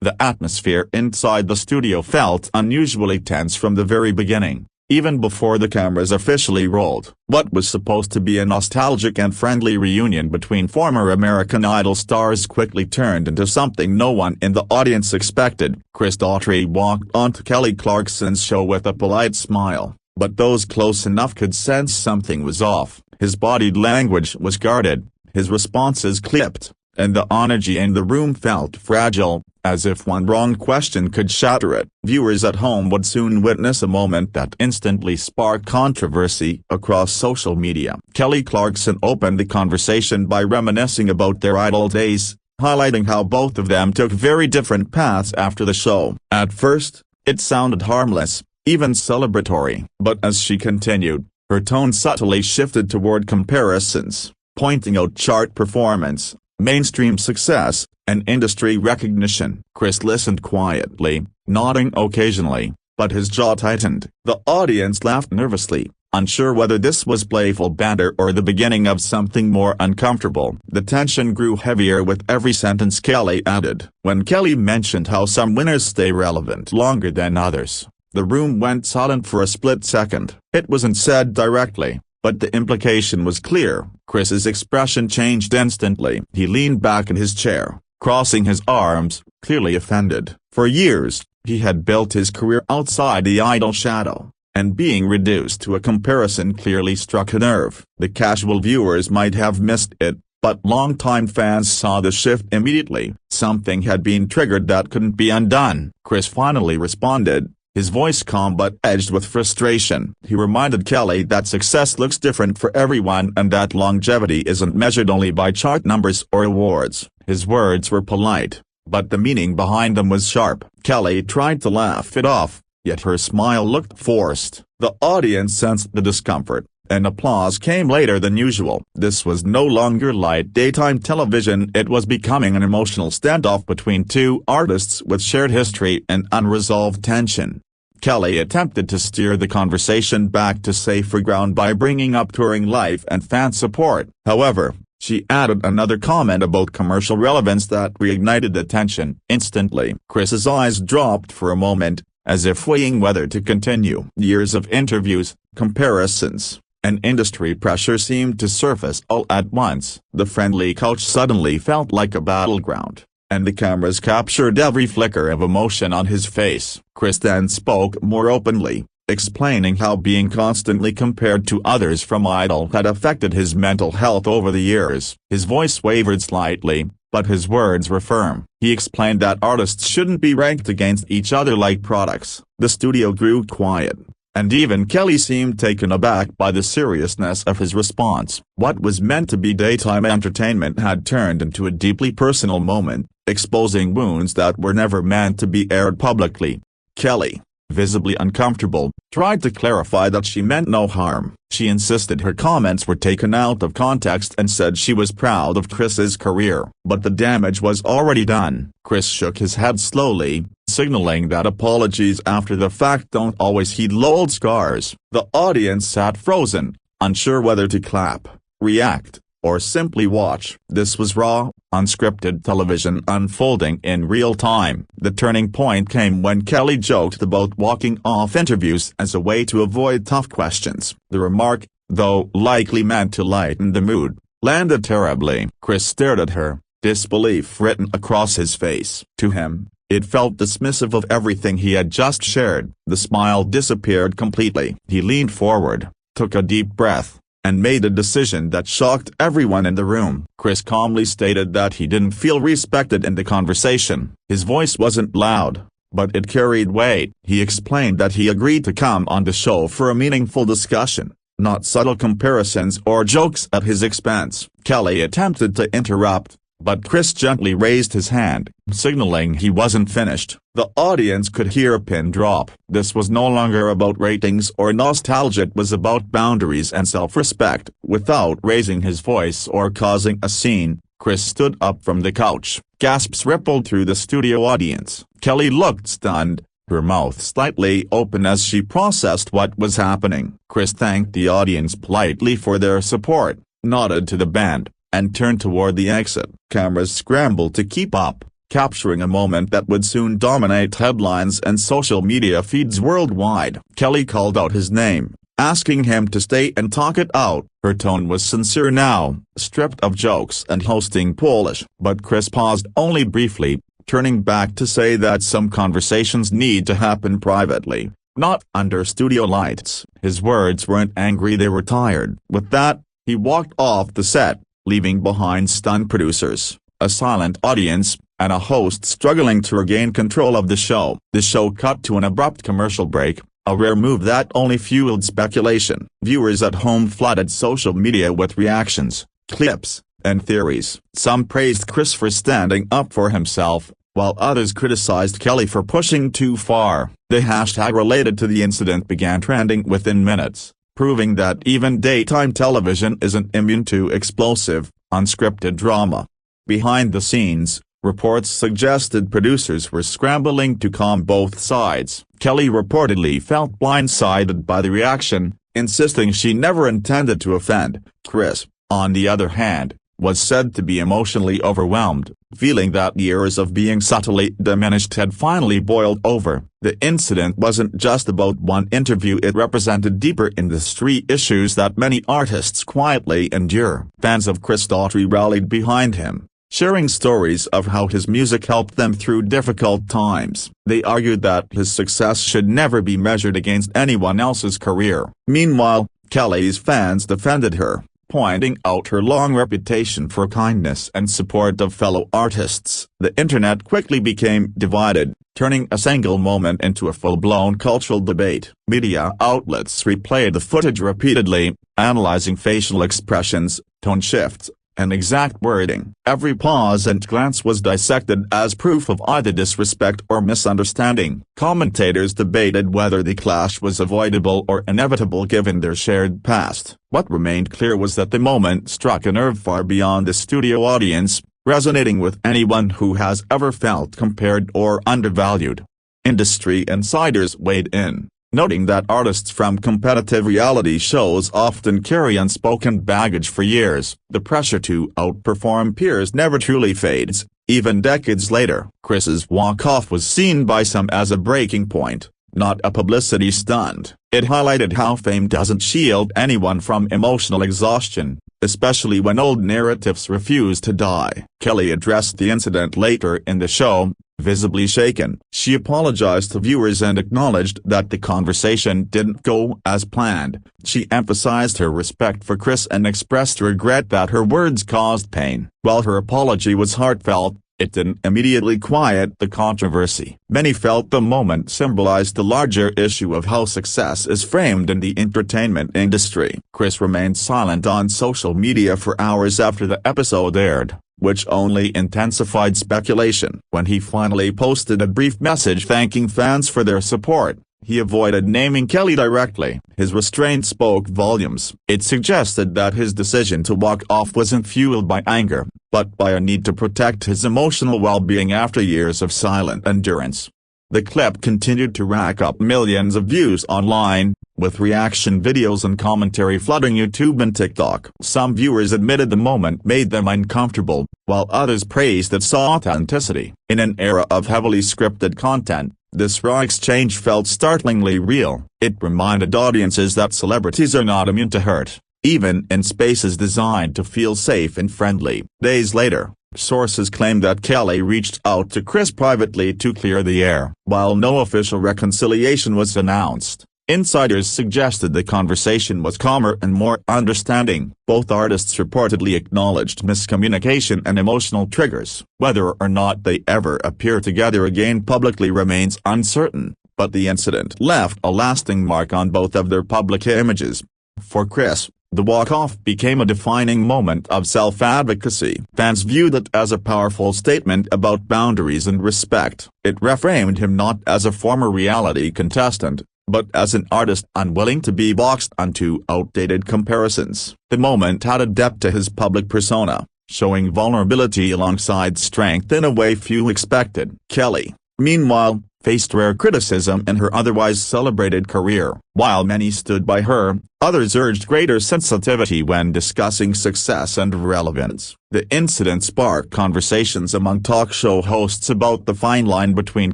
The atmosphere inside the studio felt unusually tense from the very beginning, even before the cameras officially rolled. What was supposed to be a nostalgic and friendly reunion between former American Idol stars quickly turned into something no one in the audience expected. Daughtry walked onto Kelly Clarkson's show with a polite smile, but those close enough could sense something was off. His body language was guarded, his responses clipped, and the energy in the room felt fragile, as if one wrong question could shatter it. Viewers at home would soon witness a moment that instantly sparked controversy across social media. Kelly Clarkson opened the conversation by reminiscing about their Idol days, highlighting how both of them took very different paths after the show. At first, it sounded harmless, even celebratory, but as she continued, her tone subtly shifted toward comparisons, pointing out chart performance, mainstream success, and industry recognition. Chris listened quietly, nodding occasionally, but his jaw tightened. The audience laughed nervously, unsure whether this was playful banter or the beginning of something more uncomfortable. The tension grew heavier with every sentence Kelly added. When Kelly mentioned how some winners stay relevant longer than others, the room went silent for a split second. It wasn't said directly, but the implication was clear. Chris's expression changed instantly. He leaned back in his chair, crossing his arms, clearly offended. For years, he had built his career outside the Idol shadow, and being reduced to a comparison clearly struck a nerve. The casual viewers might have missed it, but longtime fans saw the shift immediately. Something had been triggered that couldn't be undone. Chris finally responded, his voice calm but edged with frustration. He reminded Kelly that success looks different for everyone and that longevity isn't measured only by chart numbers or awards. His words were polite, but the meaning behind them was sharp. Kelly tried to laugh it off, yet her smile looked forced. The audience sensed the discomfort, and applause came later than usual. This was no longer light daytime television, it was becoming an emotional standoff between two artists with shared history and unresolved tension. Kelly attempted to steer the conversation back to safer ground by bringing up touring life and fan support. However, she added another comment about commercial relevance that reignited the tension. Instantly, Chris's eyes dropped for a moment, as if weighing whether to continue. Years of interviews, comparisons, and industry pressure seemed to surface all at once. The friendly couch suddenly felt like a battleground, and the cameras captured every flicker of emotion on his face. Chris then spoke more openly, explaining how being constantly compared to others from Idol had affected his mental health over the years. His voice wavered slightly, but his words were firm. He explained that artists shouldn't be ranked against each other like products. The studio grew quiet, and even Kelly seemed taken aback by the seriousness of his response. What was meant to be daytime entertainment had turned into a deeply personal moment, exposing wounds that were never meant to be aired publicly. Kelly, visibly uncomfortable, tried to clarify that she meant no harm. She insisted her comments were taken out of context and said she was proud of Chris's career. But the damage was already done. Chris shook his head slowly, signaling that apologies after the fact don't always heal old scars. The audience sat frozen, unsure whether to clap, react, or simply watch. This was raw, unscripted television unfolding in real time. The turning point came when Kelly joked about walking off interviews as a way to avoid tough questions. The remark, though likely meant to lighten the mood, landed terribly. Chris stared at her, disbelief written across his face. To him, it felt dismissive of everything he had just shared. The smile disappeared completely. He leaned forward, took a deep breath, and made a decision that shocked everyone in the room. Chris calmly stated that he didn't feel respected in the conversation. His voice wasn't loud, but it carried weight. He explained that he agreed to come on the show for a meaningful discussion, not subtle comparisons or jokes at his expense. Kelly attempted to interrupt, but Chris gently raised his hand, signaling he wasn't finished. The audience could hear a pin drop. This was no longer about ratings or nostalgia, it was about boundaries and self-respect. Without raising his voice or causing a scene, Chris stood up from the couch. Gasps rippled through the studio audience. Kelly looked stunned, her mouth slightly open as she processed what was happening. Chris thanked the audience politely for their support, nodded to the band, and turned toward the exit. Cameras scrambled to keep up, capturing a moment that would soon dominate headlines and social media feeds worldwide. Kelly called out his name, asking him to stay and talk it out. Her tone was sincere now, stripped of jokes and hosting Polish. But Chris paused only briefly, turning back to say that some conversations need to happen privately, not under studio lights. His words weren't angry, they were tired. With that, he walked off the set, leaving behind stunned producers, a silent audience, and a host struggling to regain control of the show. The show cut to an abrupt commercial break, a rare move that only fueled speculation. Viewers at home flooded social media with reactions, clips, and theories. Some praised Chris for standing up for himself, while others criticized Kelly for pushing too far. The hashtag related to the incident began trending within minutes, proving that even daytime television isn't immune to explosive, unscripted drama. Behind the scenes, reports suggested producers were scrambling to calm both sides. Kelly reportedly felt blindsided by the reaction, insisting she never intended to offend. Chris, on the other hand, was said to be emotionally overwhelmed, feeling that years of being subtly diminished had finally boiled over. The incident wasn't just about one interview, it represented deeper industry issues that many artists quietly endure. Fans of Chris Daughtry rallied behind him, sharing stories of how his music helped them through difficult times. They argued that his success should never be measured against anyone else's career. Meanwhile, Kelly's fans defended her, pointing out her long reputation for kindness and support of fellow artists. The internet quickly became divided, turning a single moment into a full-blown cultural debate. Media outlets replayed the footage repeatedly, analyzing facial expressions, tone shifts, and exact wording. Every pause and glance was dissected as proof of either disrespect or misunderstanding. Commentators debated whether the clash was avoidable or inevitable given their shared past. What remained clear was that the moment struck a nerve far beyond the studio audience, resonating with anyone who has ever felt compared or undervalued. Industry insiders weighed in, noting that artists from competitive reality shows often carry unspoken baggage for years. The pressure to outperform peers never truly fades, even decades later. Chris's walk-off was seen by some as a breaking point, not a publicity stunt. It highlighted how fame doesn't shield anyone from emotional exhaustion, especially when old narratives refuse to die. Kelly addressed the incident later in the show, visibly shaken. She apologized to viewers and acknowledged that the conversation didn't go as planned. She emphasized her respect for Chris and expressed regret that her words caused pain. While her apology was heartfelt, it didn't immediately quiet the controversy. Many felt the moment symbolized the larger issue of how success is framed in the entertainment industry. Chris remained silent on social media for hours after the episode aired, which only intensified speculation. When he finally posted a brief message thanking fans for their support, he avoided naming Kelly directly. His restraint spoke volumes. It suggested that his decision to walk off wasn't fueled by anger, but by a need to protect his emotional well-being after years of silent endurance. The clip continued to rack up millions of views online, with reaction videos and commentary flooding YouTube and TikTok. Some viewers admitted the moment made them uncomfortable, while others praised its authenticity. In an era of heavily scripted content, this raw exchange felt startlingly real. It reminded audiences that celebrities are not immune to hurt, even in spaces designed to feel safe and friendly. Days later, sources claim that Kelly reached out to Chris privately to clear the air. While no official reconciliation was announced, insiders suggested the conversation was calmer and more understanding. Both artists reportedly acknowledged miscommunication and emotional triggers. Whether or not they ever appear together again publicly remains uncertain, but the incident left a lasting mark on both of their public images. For Chris, the walk-off became a defining moment of self-advocacy. Fans viewed it as a powerful statement about boundaries and respect. It reframed him not as a former reality contestant, but as an artist unwilling to be boxed onto outdated comparisons. The moment had a depth to his public persona, showing vulnerability alongside strength in a way few expected. Kelly, meanwhile, faced rare criticism in her otherwise celebrated career. While many stood by her, others urged greater sensitivity when discussing success and relevance. The incident sparked conversations among talk show hosts about the fine line between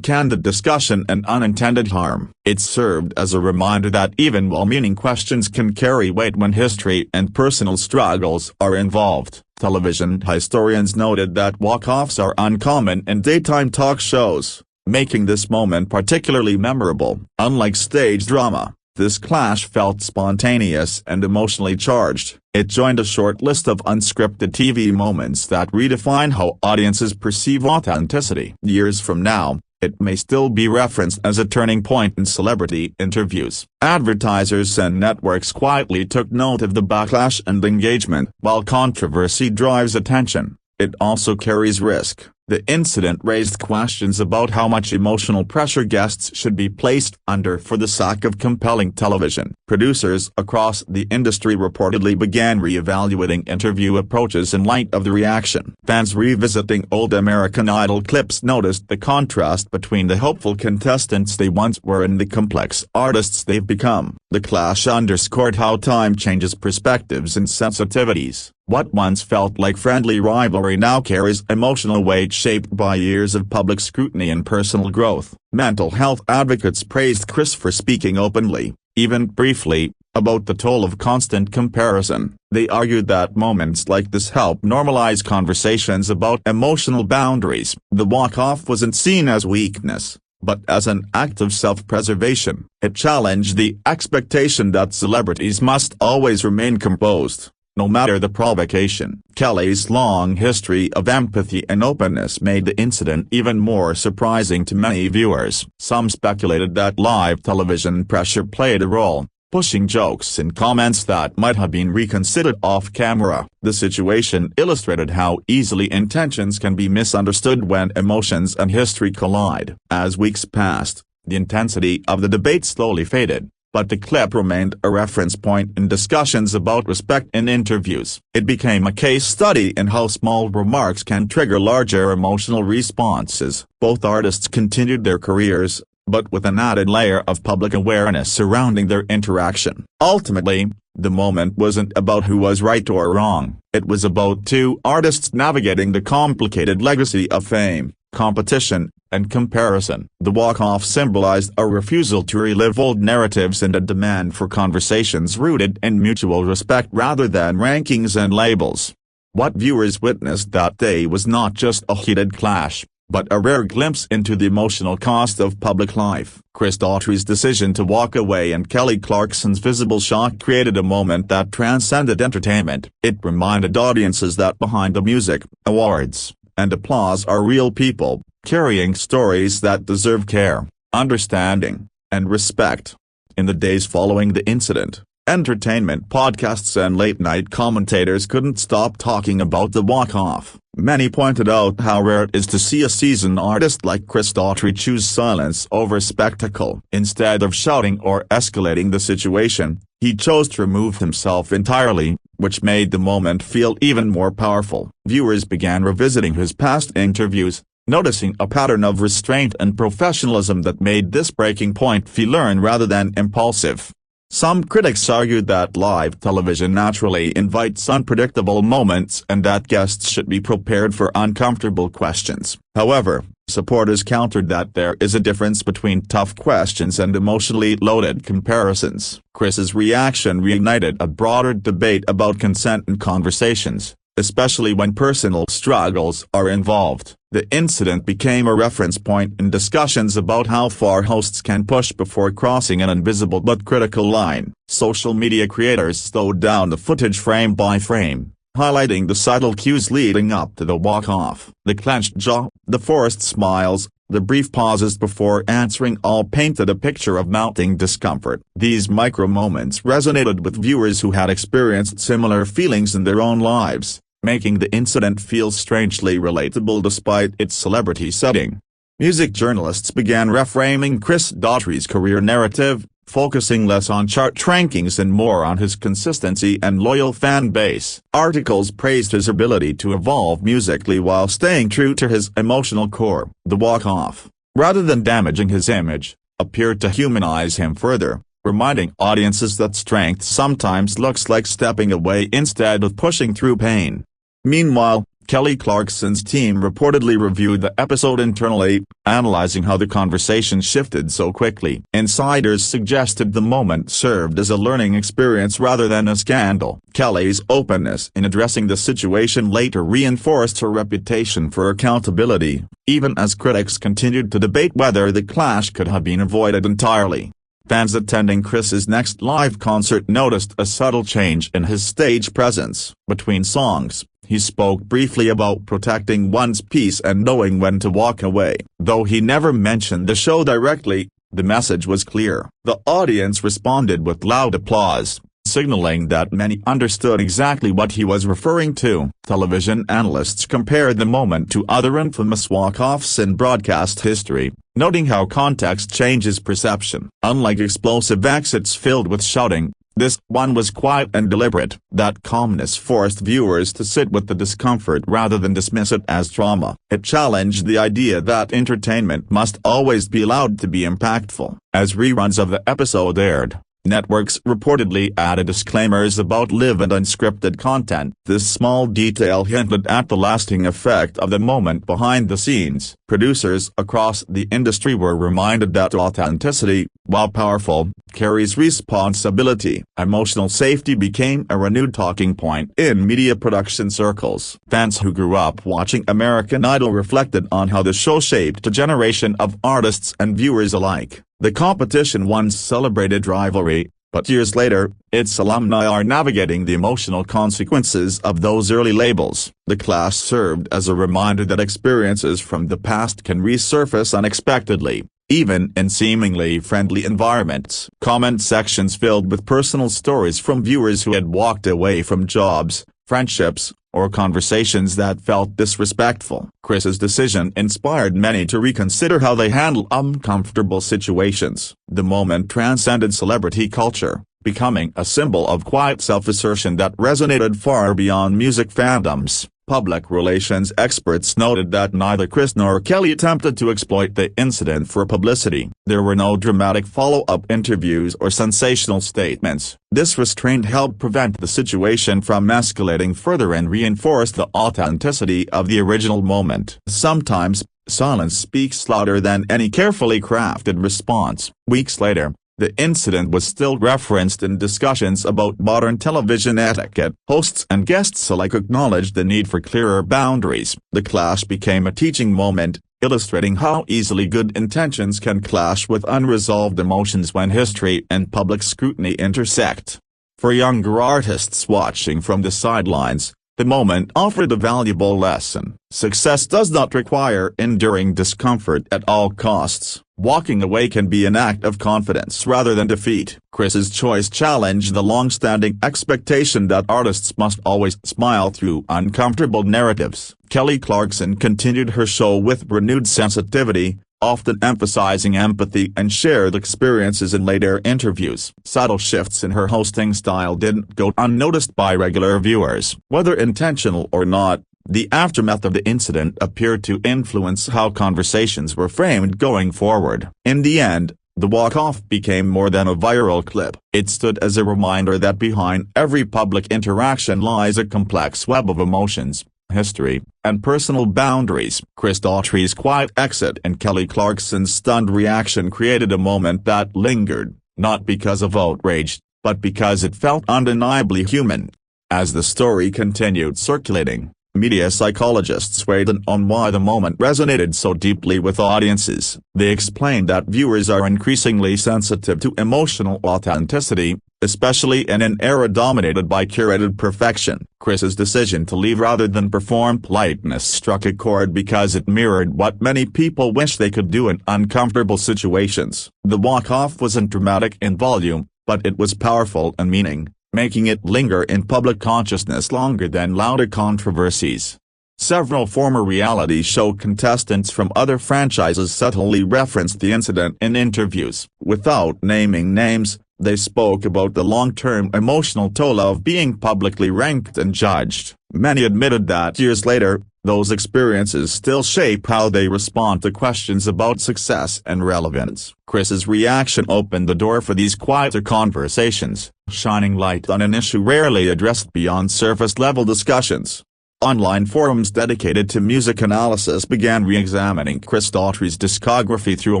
candid discussion and unintended harm. It served as a reminder that even well-meaning questions can carry weight when history and personal struggles are involved. Television historians noted that walk-offs are uncommon in daytime talk shows, making this moment particularly memorable. Unlike stage drama, this clash felt spontaneous and emotionally charged. It joined a short list of unscripted TV moments that redefine how audiences perceive authenticity. Years from now, it may still be referenced as a turning point in celebrity interviews. Advertisers and networks quietly took note of the backlash and engagement. While controversy drives attention, it also carries risk. The incident raised questions about how much emotional pressure guests should be placed under for the sake of compelling television. Producers across the industry reportedly began re-evaluating interview approaches in light of the reaction. Fans revisiting old American Idol clips noticed the contrast between the hopeful contestants they once were and the complex artists they've become. The clash underscored how time changes perspectives and sensitivities. What once felt like friendly rivalry now carries emotional weight shaped by years of public scrutiny and personal growth. Mental health advocates praised Chris for speaking openly, even briefly, about the toll of constant comparison. They argued that moments like this help normalize conversations about emotional boundaries. The walk-off wasn't seen as weakness, but as an act of self-preservation. It challenged the expectation that celebrities must always remain composed, no matter the provocation. Kelly's long history of empathy and openness made the incident even more surprising to many viewers. Some speculated that live television pressure played a role, pushing jokes and comments that might have been reconsidered off-camera. The situation illustrated how easily intentions can be misunderstood when emotions and history collide. As weeks passed, the intensity of the debate slowly faded, but the clip remained a reference point in discussions about respect in interviews. It became a case study in how small remarks can trigger larger emotional responses. Both artists continued their careers, but with an added layer of public awareness surrounding their interaction. Ultimately, the moment wasn't about who was right or wrong. It was about two artists navigating the complicated legacy of fame, competition, and comparison. The walk-off symbolized a refusal to relive old narratives and a demand for conversations rooted in mutual respect rather than rankings and labels. What viewers witnessed that day was not just a heated clash, but a rare glimpse into the emotional cost of public life. Daughtry's decision to walk away and Kelly Clarkson's visible shock created a moment that transcended entertainment. It reminded audiences that behind the music, awards, and applause are real people, carrying stories that deserve care, understanding, and respect. In the days following the incident, entertainment podcasts and late-night commentators couldn't stop talking about the walk-off. Many pointed out how rare it is to see a seasoned artist like Daughtry choose silence over spectacle. Instead of shouting or escalating the situation, he chose to remove himself entirely, which made the moment feel even more powerful. Viewers began revisiting his past interviews, noticing a pattern of restraint and professionalism that made this breaking point feel earned rather than impulsive. Some critics argued that live television naturally invites unpredictable moments and that guests should be prepared for uncomfortable questions. However, supporters countered that there is a difference between tough questions and emotionally loaded comparisons. Chris's reaction reignited a broader debate about consent in conversations, especially when personal struggles are involved. The incident became a reference point in discussions about how far hosts can push before crossing an invisible but critical line. Social media creators slowed down the footage frame by frame, highlighting the subtle cues leading up to the walk-off. The clenched jaw, the forced smiles, the brief pauses before answering all painted a picture of mounting discomfort. These micro-moments resonated with viewers who had experienced similar feelings in their own lives, making the incident feel strangely relatable despite its celebrity setting. Music journalists began reframing Daughtry's career narrative, focusing less on chart rankings and more on his consistency and loyal fan base. Articles praised his ability to evolve musically while staying true to his emotional core. The walk-off, rather than damaging his image, appeared to humanize him further, reminding audiences that strength sometimes looks like stepping away instead of pushing through pain. Meanwhile, Kelly Clarkson's team reportedly reviewed the episode internally, analyzing how the conversation shifted so quickly. Insiders suggested the moment served as a learning experience rather than a scandal. Kelly's openness in addressing the situation later reinforced her reputation for accountability, even as critics continued to debate whether the clash could have been avoided entirely. Fans attending Chris's next live concert noticed a subtle change in his stage presence. Between songs, he spoke briefly about protecting one's peace and knowing when to walk away. Though he never mentioned the show directly, the message was clear. The audience responded with loud applause, signaling that many understood exactly what he was referring to. Television analysts compared the moment to other infamous walk-offs in broadcast history, noting how context changes perception. Unlike explosive exits filled with shouting, this one was quiet and deliberate. That calmness forced viewers to sit with the discomfort rather than dismiss it as trauma. It challenged the idea that entertainment must always be allowed to be impactful. As reruns of the episode aired, networks reportedly added disclaimers about live and unscripted content. This small detail hinted at the lasting effect of the moment behind the scenes. Producers across the industry were reminded that authenticity, while powerful, carries responsibility. Emotional safety became a renewed talking point in media production circles. Fans who grew up watching American Idol reflected on how the show shaped a generation of artists and viewers alike. The competition once celebrated rivalry, but years later, its alumni are navigating the emotional consequences of those early labels. The clash served as a reminder that experiences from the past can resurface unexpectedly, even in seemingly friendly environments. Comment sections filled with personal stories from viewers who had walked away from jobs, friendships, or conversations that felt disrespectful. Chris's decision inspired many to reconsider how they handle uncomfortable situations. The moment transcended celebrity culture, becoming a symbol of quiet self-assertion that resonated far beyond music fandoms. Public relations experts noted that neither Chris nor Kelly attempted to exploit the incident for publicity. There were no dramatic follow-up interviews or sensational statements. This restraint helped prevent the situation from escalating further and reinforced the authenticity of the original moment. Sometimes, silence speaks louder than any carefully crafted response. Weeks later, the incident was still referenced in discussions about modern television etiquette. Hosts and guests alike acknowledged the need for clearer boundaries. The clash became a teaching moment, illustrating how easily good intentions can clash with unresolved emotions when history and public scrutiny intersect. For younger artists watching from the sidelines, the moment offered a valuable lesson. Success does not require enduring discomfort at all costs. Walking away can be an act of confidence rather than defeat. Chris's choice challenged the long-standing expectation that artists must always smile through uncomfortable narratives. Kelly Clarkson continued her show with renewed sensitivity, often emphasizing empathy and shared experiences in later interviews. Subtle shifts in her hosting style didn't go unnoticed by regular viewers. Whether intentional or not, the aftermath of the incident appeared to influence how conversations were framed going forward. In the end, the walk-off became more than a viral clip. It stood as a reminder that behind every public interaction lies a complex web of emotions, history, and personal boundaries. Daughtry's quiet exit and Kelly Clarkson's stunned reaction created a moment that lingered, not because of outrage, but because it felt undeniably human. As the story continued circulating, media psychologists weighed in on why the moment resonated so deeply with audiences. They explained that viewers are increasingly sensitive to emotional authenticity, especially in an era dominated by curated perfection. Chris's decision to leave rather than perform politeness struck a chord because it mirrored what many people wish they could do in uncomfortable situations. The walk-off wasn't dramatic in volume, but it was powerful in meaning, making it linger in public consciousness longer than louder controversies. Several former reality show contestants from other franchises subtly referenced the incident in interviews. Without naming names, they spoke about the long-term emotional toll of being publicly ranked and judged. Many admitted that years later, those experiences still shape how they respond to questions about success and relevance. Chris's reaction opened the door for these quieter conversations, shining light on an issue rarely addressed beyond surface-level discussions. Online forums dedicated to music analysis began re-examining Chris Daughtry's discography through a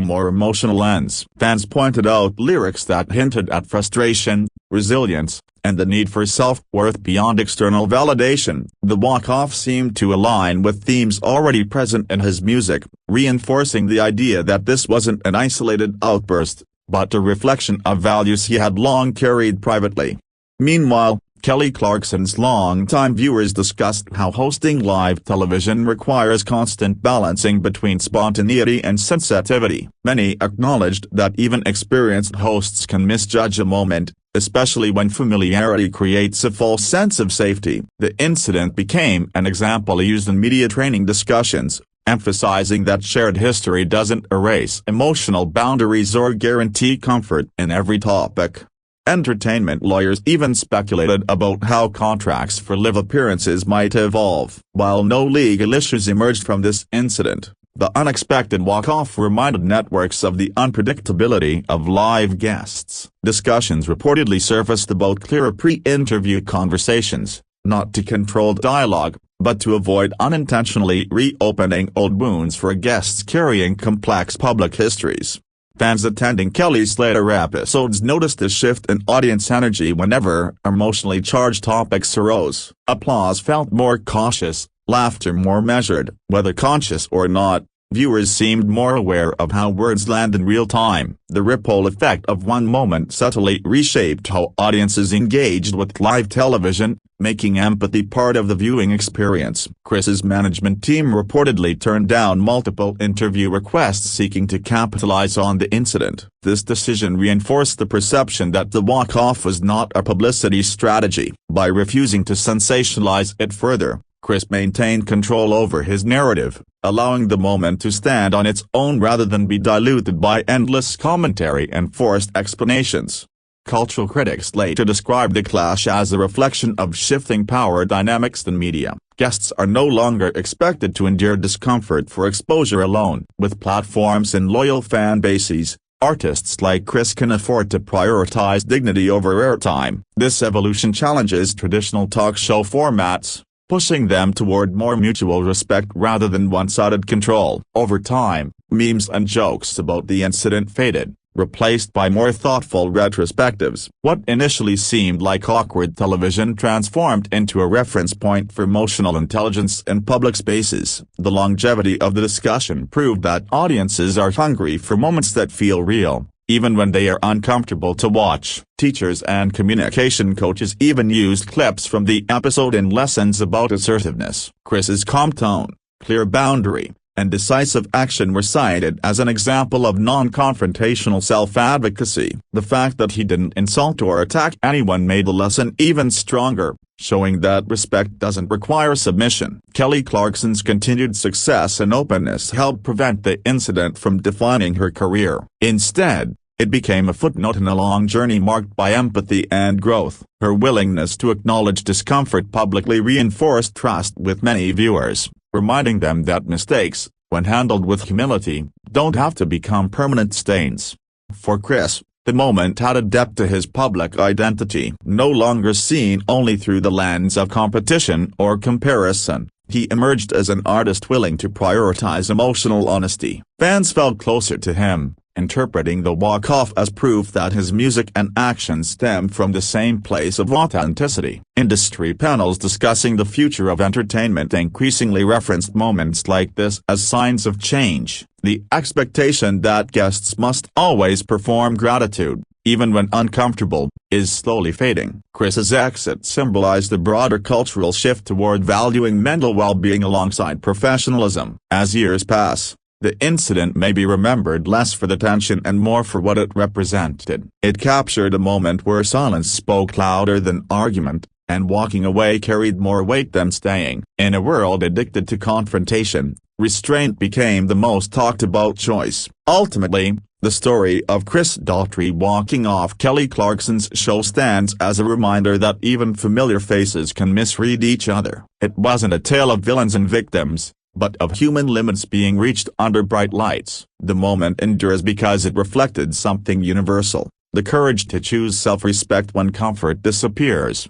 more emotional lens. Fans pointed out lyrics that hinted at frustration, resilience, and the need for self-worth beyond external validation. The walk-off seemed to align with themes already present in his music, reinforcing the idea that this wasn't an isolated outburst, but a reflection of values he had long carried privately. Meanwhile, Kelly Clarkson's longtime viewers discussed how hosting live television requires constant balancing between spontaneity and sensitivity. Many acknowledged that even experienced hosts can misjudge a moment, especially when familiarity creates a false sense of safety. The incident became an example used in media training discussions, emphasizing that shared history doesn't erase emotional boundaries or guarantee comfort in every topic. Entertainment lawyers even speculated about how contracts for live appearances might evolve. While no legal issues emerged from this incident, the unexpected walk-off reminded networks of the unpredictability of live guests. Discussions reportedly surfaced about clearer pre-interview conversations, not to control dialogue, but to avoid unintentionally reopening old wounds for guests carrying complex public histories. Fans attending Kelly's later episodes noticed a shift in audience energy whenever emotionally charged topics arose. Applause felt more cautious, laughter more measured. Whether conscious or not, viewers seemed more aware of how words land in real time. The ripple effect of one moment subtly reshaped how audiences engaged with live television, making empathy part of the viewing experience. Chris's management team reportedly turned down multiple interview requests seeking to capitalize on the incident. This decision reinforced the perception that the walk-off was not a publicity strategy. By refusing to sensationalize it further, Chris maintained control over his narrative, allowing the moment to stand on its own rather than be diluted by endless commentary and forced explanations. Cultural critics later described the clash as a reflection of shifting power dynamics in media. Guests are no longer expected to endure discomfort for exposure alone. With platforms and loyal fan bases, artists like Chris can afford to prioritize dignity over airtime. This evolution challenges traditional talk show formats, pushing them toward more mutual respect rather than one-sided control. Over time, memes and jokes about the incident faded, replaced by more thoughtful retrospectives. What initially seemed like awkward television transformed into a reference point for emotional intelligence in public spaces. The longevity of the discussion proved that audiences are hungry for moments that feel real, even when they are uncomfortable to watch. Teachers and communication coaches even used clips from the episode in lessons about assertiveness. Chris's calm tone, clear boundary, and decisive action were cited as an example of non-confrontational self-advocacy. The fact that he didn't insult or attack anyone made the lesson even stronger, showing that respect doesn't require submission. Kelly Clarkson's continued success and openness helped prevent the incident from defining her career. Instead, it became a footnote in a long journey marked by empathy and growth. Her willingness to acknowledge discomfort publicly reinforced trust with many viewers, reminding them that mistakes, when handled with humility, don't have to become permanent stains. For Chris, the moment had a depth to his public identity. No longer seen only through the lens of competition or comparison, he emerged as an artist willing to prioritize emotional honesty. Fans felt closer to him, interpreting the walk-off as proof that his music and actions stemmed from the same place of authenticity. Industry panels discussing the future of entertainment increasingly referenced moments like this as signs of change. The expectation that guests must always perform gratitude, even when uncomfortable, is slowly fading. Chris's exit symbolized a broader cultural shift toward valuing mental well-being alongside professionalism. As years pass, the incident may be remembered less for the tension and more for what it represented. It captured a moment where silence spoke louder than argument, and walking away carried more weight than staying. In a world addicted to confrontation, restraint became the most talked about choice. Ultimately, The story of Daughtry walking off Kelly Clarkson's show stands as a reminder that even familiar faces can misread each other. It wasn't a tale of villains and victims, but of human limits being reached under bright lights. The moment endures because it reflected something universal: the courage to choose self-respect when comfort disappears.